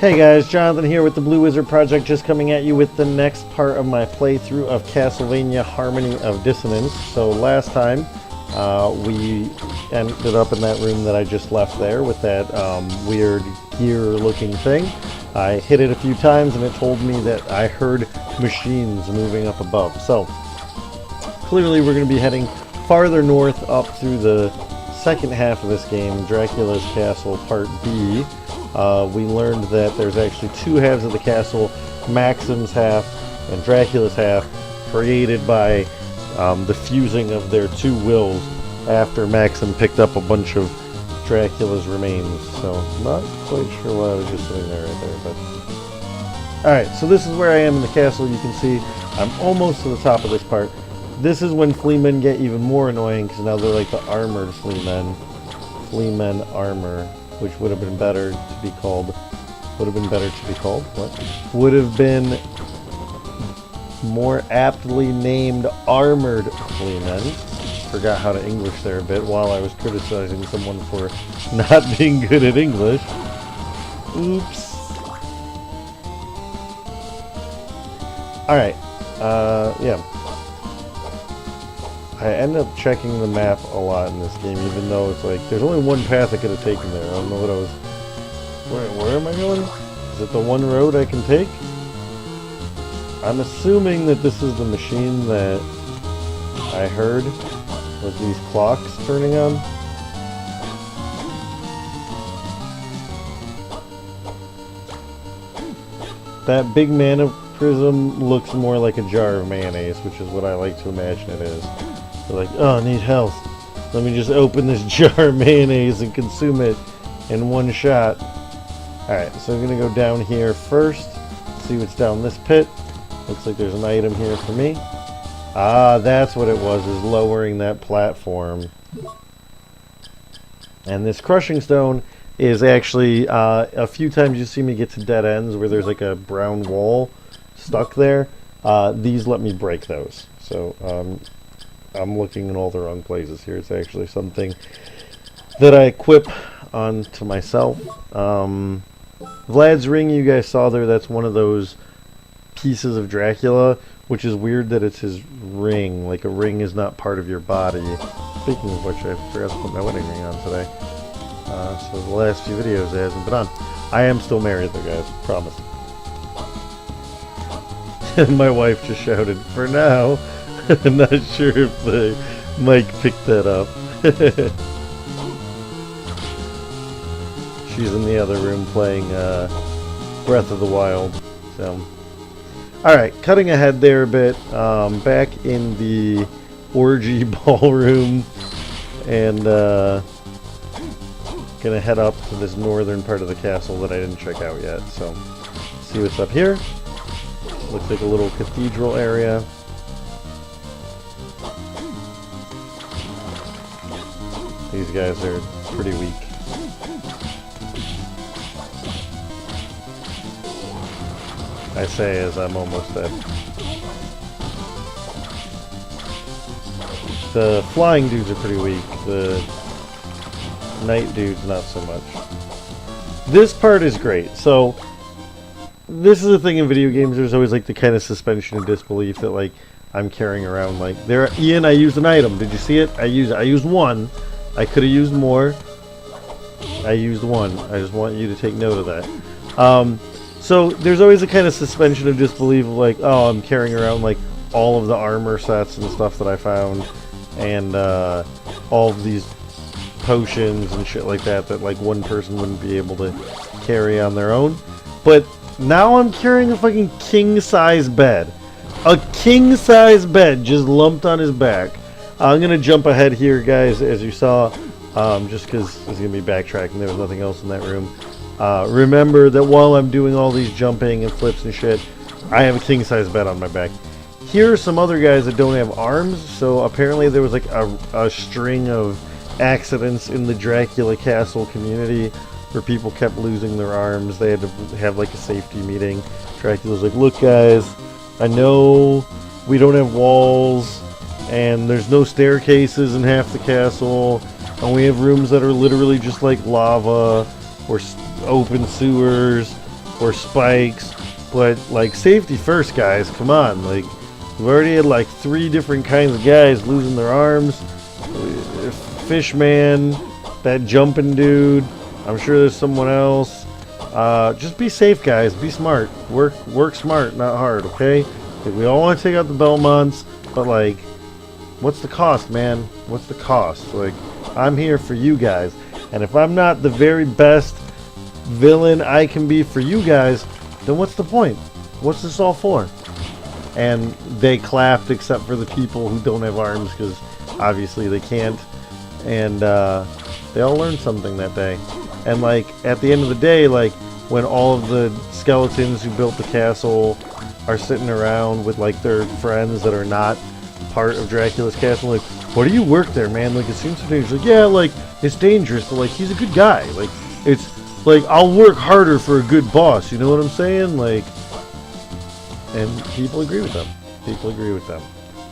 Hey guys, Jonathan here with the Blue Wizard Project, just coming at you with the next part of my playthrough of Castlevania Harmony of Dissonance. So last time, we ended up in that room that I just left there with that weird gear-looking thing. I hit it a few times and it told me that I heard machines moving up above. So clearly we're going to be heading farther north up through the second half of this game, Dracula's Castle Part B. We learned that there's actually two halves of the castle, Maxim's half and Dracula's half, created by the fusing of their two wills after Maxim picked up a bunch of Dracula's remains. So, not quite sure why I was just sitting there right there, but... Alright, so this is where I am in the castle. You can see I'm almost to the top of this part. This is when fleamen get even more annoying, because now they're like the armored fleamen. Fleamen armor. Which would have been better to be called, what? Would have been more aptly named armored fleamen. Forgot how to English there a bit while I was criticizing someone for not being good at English. Oops. Alright, yeah. I end up checking the map a lot in this game, even though it's like, there's only one path I could have taken there. I don't know what I was... Where am I going? Is it the one road I can take? I'm assuming that this is the machine that I heard with these clocks turning on. That big mana prism looks more like a jar of mayonnaise, which is what I like to imagine it is. They're like, oh, I need health. Let me just open this jar of mayonnaise and consume it in one shot. Alright, so I'm going to go down here first. See what's down this pit. Looks like there's an item here for me. Ah, that's what it was, is lowering that platform. And this crushing stone is actually, a few times you see me get to dead ends where there's like a brown wall stuck there. These let me break those. So, I'm looking in all the wrong places here. It's actually something that I equip onto myself. Vlad's ring you guys saw there, that's one of those pieces of Dracula, which is weird that it's his ring. Like, a ring is not part of your body. Speaking of which, I forgot to put my wedding ring on today. So the last few videos it hasn't been on. I am still married though, guys. Promise. My wife just shouted, "For now." I'm not sure if the mic picked that up. She's in the other room playing Breath of the Wild. So, alright, cutting ahead there a bit. Back in the orgy ballroom, and gonna head up to this northern part of the castle that I didn't check out yet. So, see what's up here. Looks like a little cathedral area. These guys are pretty weak. I say as I'm almost dead. The flying dudes are pretty weak. The night dudes not so much. This part is great. So this is the thing in video games, there's always like the kind of suspension of disbelief that like I'm carrying around like there. Ian, I used an item. Did you see it? I used one. I could have used more. I used one. I just want you to take note of that. So there's always a kind of suspension of disbelief of like, oh, I'm carrying around like all of the armor sets and stuff that I found, and all of these potions and shit like that that like one person wouldn't be able to carry on their own. But now I'm carrying a fucking king-size bed. A king-size bed just lumped on his back. I'm going to jump ahead here, guys, as you saw, just because it's going to be backtracking. There was nothing else in that room. Remember that while I'm doing all these jumping and flips and shit, I have a king-size bed on my back. Here are some other guys that don't have arms, so apparently there was like a string of accidents in the Dracula Castle community where people kept losing their arms. They had to have like a safety meeting. Dracula's like, look guys, I know we don't have walls, and there's no staircases in half the castle, and we have rooms that are literally just like lava or open sewers, or spikes, but like safety first, guys. Come on, like we've already had like 3 different kinds of guys losing their arms. Fishman, that jumping dude. I'm sure there's someone else. Just be safe, guys. Be smart. Work smart, not hard. Okay? Like, we all want to take out the Belmonts, but like, what's the cost, man? What's the cost? Like, I'm here for you guys, and if I'm not the very best villain I can be for you guys, then what's the point? What's this all for? And they clapped, except for the people who don't have arms, because obviously they can't. And they all learned something that day. And like at the end of the day, like when all of the skeletons who built the castle are sitting around with like their friends that are not part of Dracula's castle, like, why do you work there, man? Like, it seems so dangerous. Like, yeah, like it's dangerous, but like he's a good guy. Like, it's like I'll work harder for a good boss. You know what I'm saying? Like, and people agree with them. People agree with them.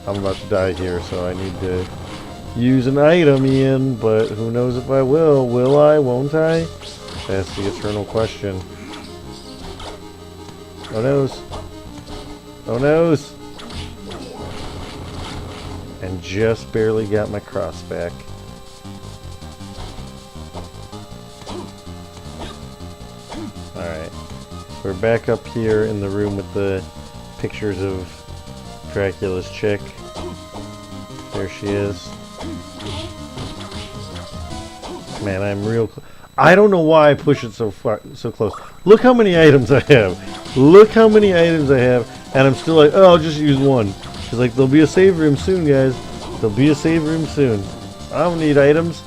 I'm about to die here, so I need to use an item, Ian, but who knows if I will. Will I? Won't I? That's the eternal question. Oh noes. Oh noes. And just barely got my cross back. Alright. We're back up here in the room with the pictures of Dracula's chick. There she is. Man, I'm real I don't know why I push it so far, so close. Look how many items I have. Look how many items I have. And I'm still like, oh, I'll just use one. Because like, there'll be a save room soon, guys. There'll be a save room soon. I don't need items.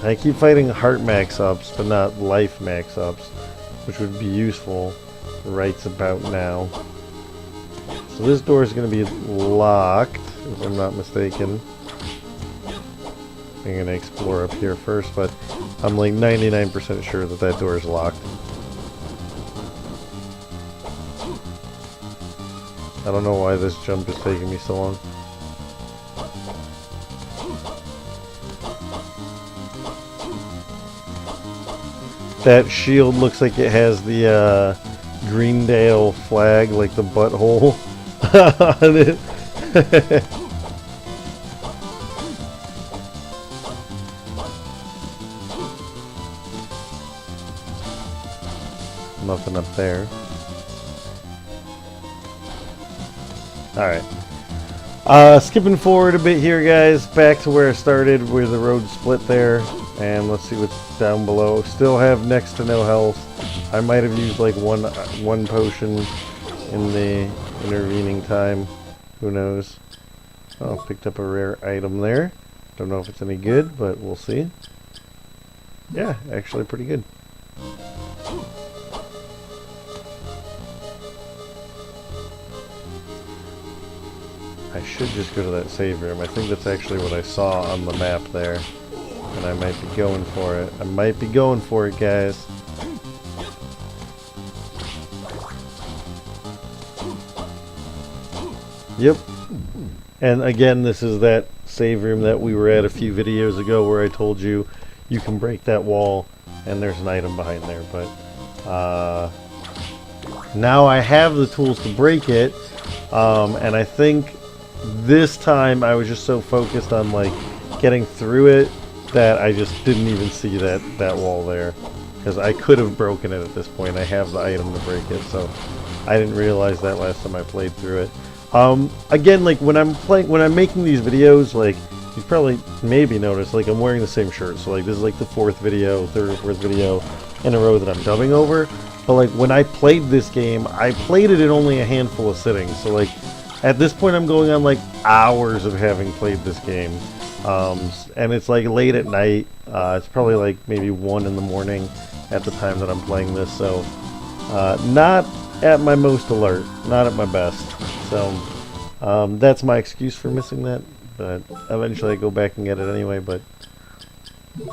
I keep fighting heart max-ups, but not life max-ups, which would be useful right about now. So this door is going to be locked, if I'm not mistaken. I'm going to explore up here first, but I'm like 99% sure that that door is locked. I don't know why this jump is taking me so long. That shield looks like it has the Greendale flag, like the butthole on it. Nothing up there. Alright. Skipping forward a bit here, guys. Back to where I started, where the road split there. And let's see what's down below. Still have next to no health. I might have used like one potion in the intervening time. Who knows? Oh, picked up a rare item there. Don't know if it's any good, but we'll see. Yeah, actually pretty good. I should just go to that save room. I think that's actually what I saw on the map there. And I might be going for it. I might be going for it, guys. Yep. And again, this is that save room that we were at a few videos ago where I told you you can break that wall and there's an item behind there. But now I have the tools to break it. And I think this time I was just so focused on like getting through it that I just didn't even see that wall there, because I could have broken it at this point. I have the item to break it, so I didn't realize that last time I played through it. Again, like when I'm making these videos, like you've probably maybe noticed, like I'm wearing the same shirt. So like this is like the third or fourth video in a row that I'm dubbing over. But like when I played this game, I played it in only a handful of sittings. So like at this point, I'm going on like hours of having played this game. And it's like late at night. It's probably like maybe 1 in the morning at the time that I'm playing this, so not at my most alert, not at my best. So that's my excuse for missing that, but eventually I go back and get it anyway. But I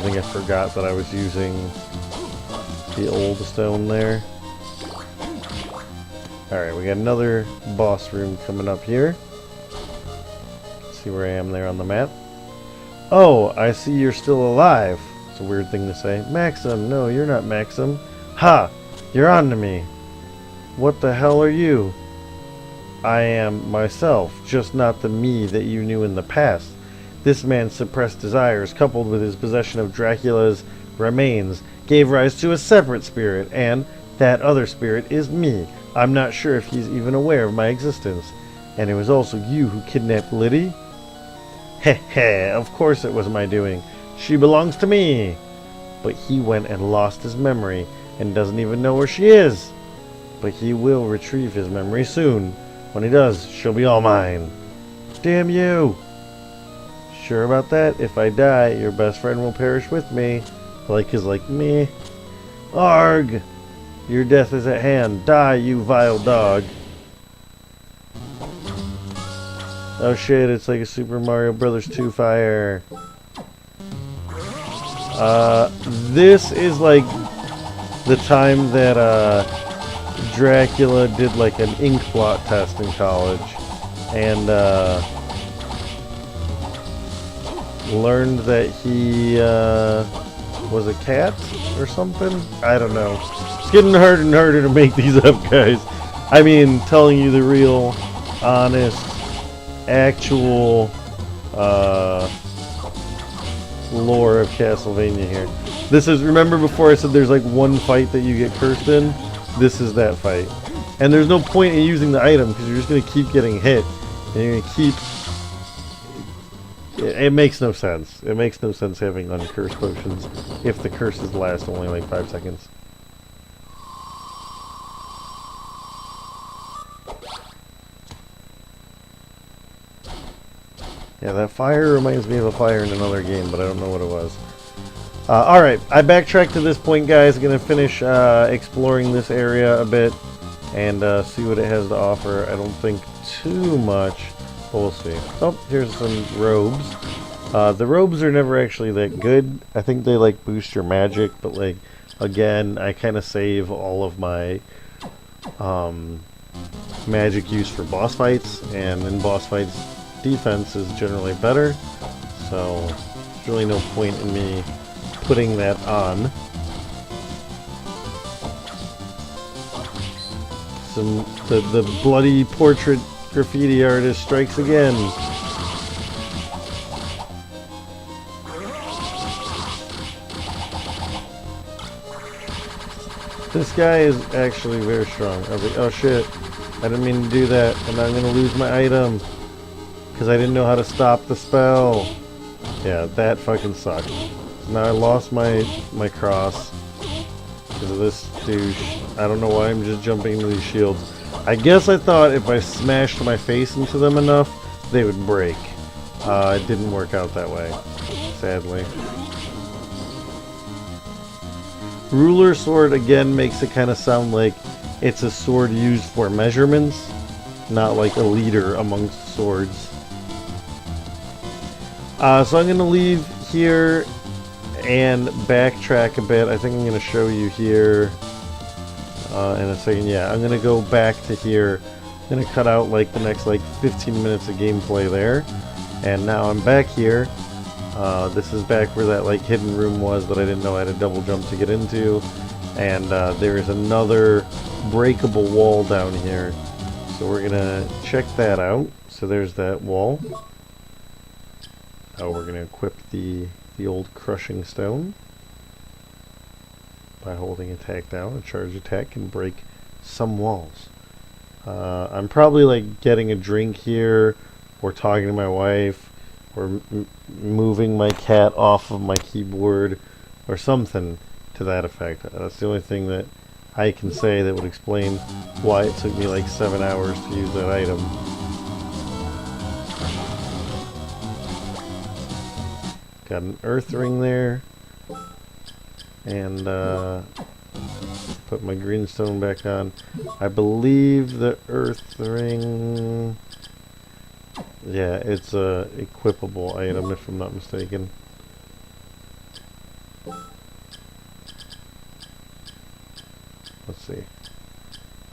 think I forgot that I was using the old stone there. Alright, we got another boss room coming up here. Let's see where I am there on the map. Oh, I see you're still alive. It's a weird thing to say. Maxim, no, you're not Maxim. Ha! You're on to me. What the hell are you? I am myself, just not the me that you knew in the past. This man's suppressed desires, coupled with his possession of Dracula's remains, gave rise to a separate spirit, and that other spirit is me. I'm not sure if he's even aware of my existence. And it was also you who kidnapped Liddy? Heh heh, of course it was my doing. She belongs to me. But he went and lost his memory, and doesn't even know where she is. But he will retrieve his memory soon. When he does, she'll be all mine. Damn you! Sure about that? If I die, your best friend will perish with me. Like is like me. Arg! Your death is at hand. Die, you vile dog. Oh shit, it's like a Super Mario Brothers 2 fire. This is like the time that Dracula did like an ink blot test in college and learned that he was a cat or something. I don't know. It's getting harder and harder to make these up, guys. I mean, telling you the real, honest, actual lore of Castlevania here. This is, remember before I said there's like one fight that you get cursed in? This is that fight. And there's no point in using the item because you're just going to keep getting hit. And you're going to keep... It makes no sense. It makes no sense having uncursed potions if the curses last only like 5 seconds. Yeah, that fire reminds me of a fire in another game, but I don't know what it was. Alright, I backtracked to this point, guys. Gonna finish exploring this area a bit and see what it has to offer. I don't think too much, but we'll see. Oh, here's some robes. The robes are never actually that good. I think they like boost your magic, but like, again, I kind of save all of my magic use for boss fights, and in boss fights, defense is generally better, so there's really no point in me putting that on. The bloody portrait graffiti artist strikes again. This guy is actually very strong. I was like, oh shit, I didn't mean to do that, and I'm gonna lose my item because I didn't know how to stop the spell. Yeah, that fucking sucked. Now I lost my cross because of this douche. I don't know why I'm just jumping into these shields. I guess I thought if I smashed my face into them enough, they would break. It didn't work out that way, sadly. Ruler sword again makes it kind of sound like it's a sword used for measurements, not like a leader amongst swords. So I'm going to leave here and backtrack a bit. I think I'm going to show you here in a second. Yeah, I'm going to go back to here. I'm going to cut out like the next like 15 minutes of gameplay there. And now I'm back here. This is back where that like hidden room was that I didn't know I had a double jump to get into. And there is another breakable wall down here. So we're going to check that out. So there's that wall. Oh, we're going to equip the old crushing stone by holding attack down. A charge attack can break some walls. I'm probably like getting a drink here, or talking to my wife, or moving my cat off of my keyboard, or something to that effect. That's the only thing that I can say that would explain why it took me like 7 hours to use that item. Got an earth ring there, and put my green stone back on. I believe the earth ring, yeah, it's a equipable item if I'm not mistaken. Let's see.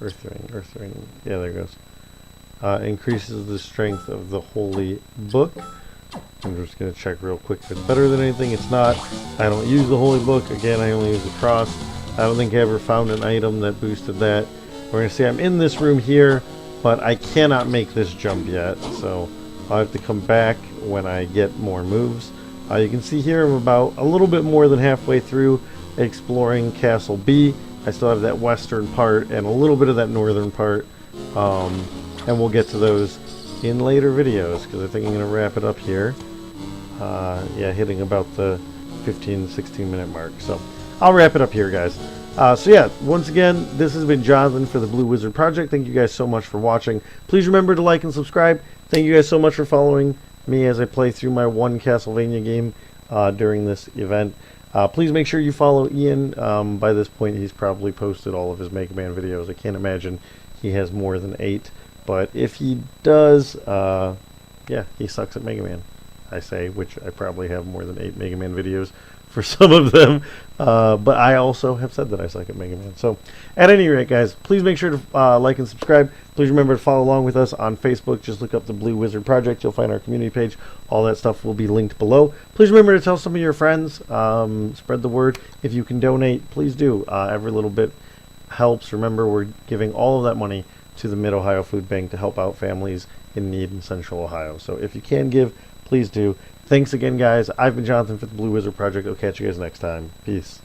Earth ring. Yeah, there it goes. Increases the strength of the holy book. I'm just going to check real quick if it's better than anything. It's not. I don't use the holy book. Again, I only use the cross. I don't think I ever found an item that boosted that. We're going to see I'm in this room here, but I cannot make this jump yet. So I'll have to come back when I get more moves. You can see here I'm about a little bit more than halfway through exploring Castle B. I still have that western part and a little bit of that northern part. And we'll get to those in later videos, because I think I'm going to wrap it up here. Yeah, hitting about the 15-16 minute mark. So I'll wrap it up here, guys. So yeah, once again, this has been Jonathan for the Blue Wizard Project. Thank you guys so much for watching. Please remember to like and subscribe. Thank you guys so much for following me as I play through my one Castlevania game during this event. Please make sure you follow Ian. By this point, he's probably posted all of his Mega Man videos. I can't imagine he has more than 8. But if he does, yeah, he sucks at Mega Man, I say, which I probably have more than 8 Mega Man videos for some of them. But I also have said that I suck at Mega Man. So, at any rate, guys, please make sure to like and subscribe. Please remember to follow along with us on Facebook. Just look up the Blue Wizard Project. You'll find our community page. All that stuff will be linked below. Please remember to tell some of your friends. Spread the word. If you can donate, please do. Every little bit helps. Remember, we're giving all of that money to the Mid-Ohio Food Bank to help out families in need in Central Ohio. So if you can give, please do. Thanks again, guys. I've been Jonathan for the Blue Wizard Project. I'll catch you guys next time. Peace.